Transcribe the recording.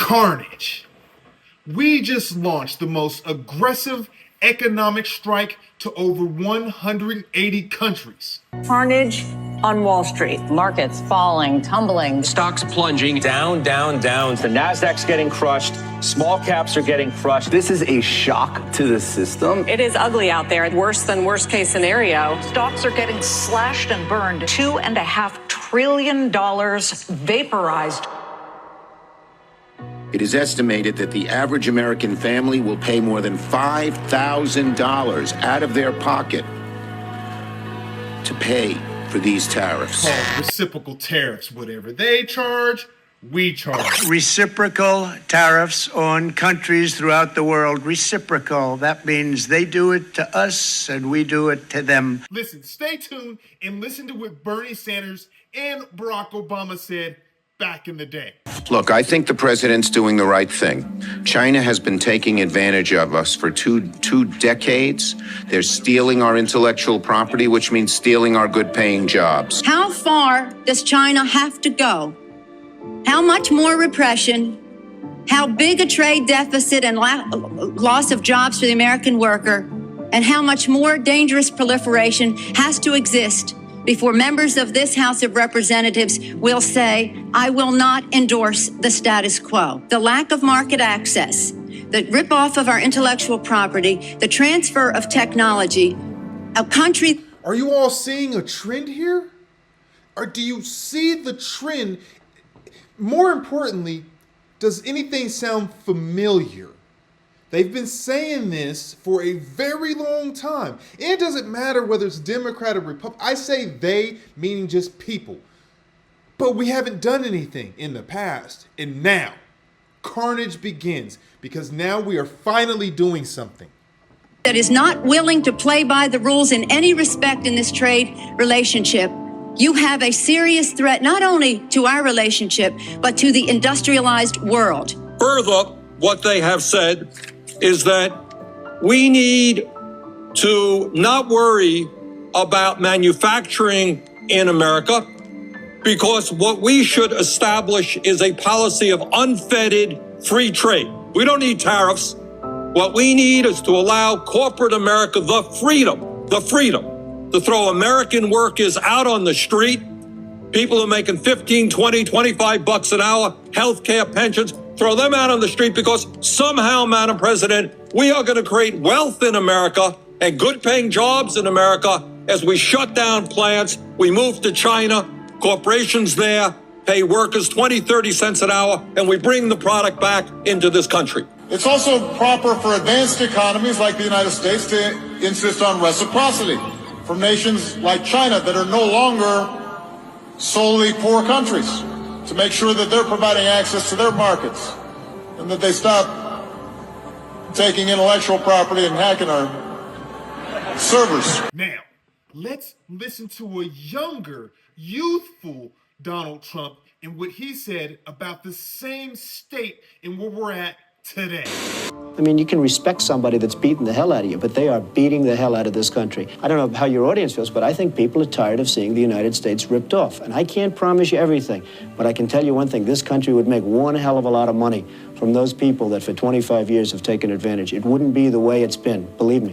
carnage. We just launched the most aggressive economic strike to over 180 countries. Carnage on Wall Street. Markets falling, tumbling. Stocks plunging down, down, down. The NASDAQ's getting crushed. Small caps are getting crushed. This is a shock to the system. It is ugly out there. Worse than worst case scenario. Stocks are getting slashed and burned. $2.5 trillion vaporized. It is estimated that the average American family will pay more than $5,000 out of their pocket to pay for these tariffs. Called reciprocal tariffs. Whatever they charge, we charge. Reciprocal tariffs on countries throughout the world. Reciprocal. That means they do it to us and we do it to them. Listen, stay tuned and listen to what Bernie Sanders and Barack Obama said back in the day. Look, I think the president's doing the right thing. China has been taking advantage of us for two decades. They're stealing our intellectual property, which means stealing our good-paying jobs. How far does China have to go? How much more repression? How big a trade deficit and loss of jobs for the American worker? And how much more dangerous proliferation has to exist before members of this House of Representatives will say, I will not endorse the status quo. The lack of market access, the rip-off of our intellectual property, the transfer of technology, a country... Are you all seeing a trend here? Or do you see the trend? More importantly, does anything sound familiar? They've been saying this for a very long time. And it doesn't matter whether it's Democrat or Republican. I say they, meaning just people. But we haven't done anything in the past. And now, carnage begins. Because now we are finally doing something. That is not willing to play by the rules in any respect in this trade relationship. You have a serious threat, not only to our relationship, but to the industrialized world. Further, what they have said is that we need to not worry about manufacturing in America because what we should establish is a policy of unfettered free trade. We don't need tariffs. What we need is to allow corporate America the freedom to throw American workers out on the street, people who are making 15, 20, 25 bucks an hour, healthcare, pensions, throw them out on the street because somehow, Madam President, we are going to create wealth in America and good-paying jobs in America as we shut down plants, we move to China, corporations there pay workers 20, 30 cents an hour, and we bring the product back into this country. It's also proper for advanced economies like the United States to insist on reciprocity from nations like China that are no longer solely poor countries, to make sure that they're providing access to their markets and that they stop taking intellectual property and hacking our servers. Now, let's listen to a younger, youthful Donald Trump and what he said about the same state and where we're at today. I mean, you can respect somebody that's beating the hell out of you, but they are beating the hell out of this country. I don't know how your audience feels, but I think people are tired of seeing the United States ripped off. And I can't promise you everything, but I can tell you one thing. This country would make one hell of a lot of money from those people that for 25 years have taken advantage. It wouldn't be the way it's been, believe me.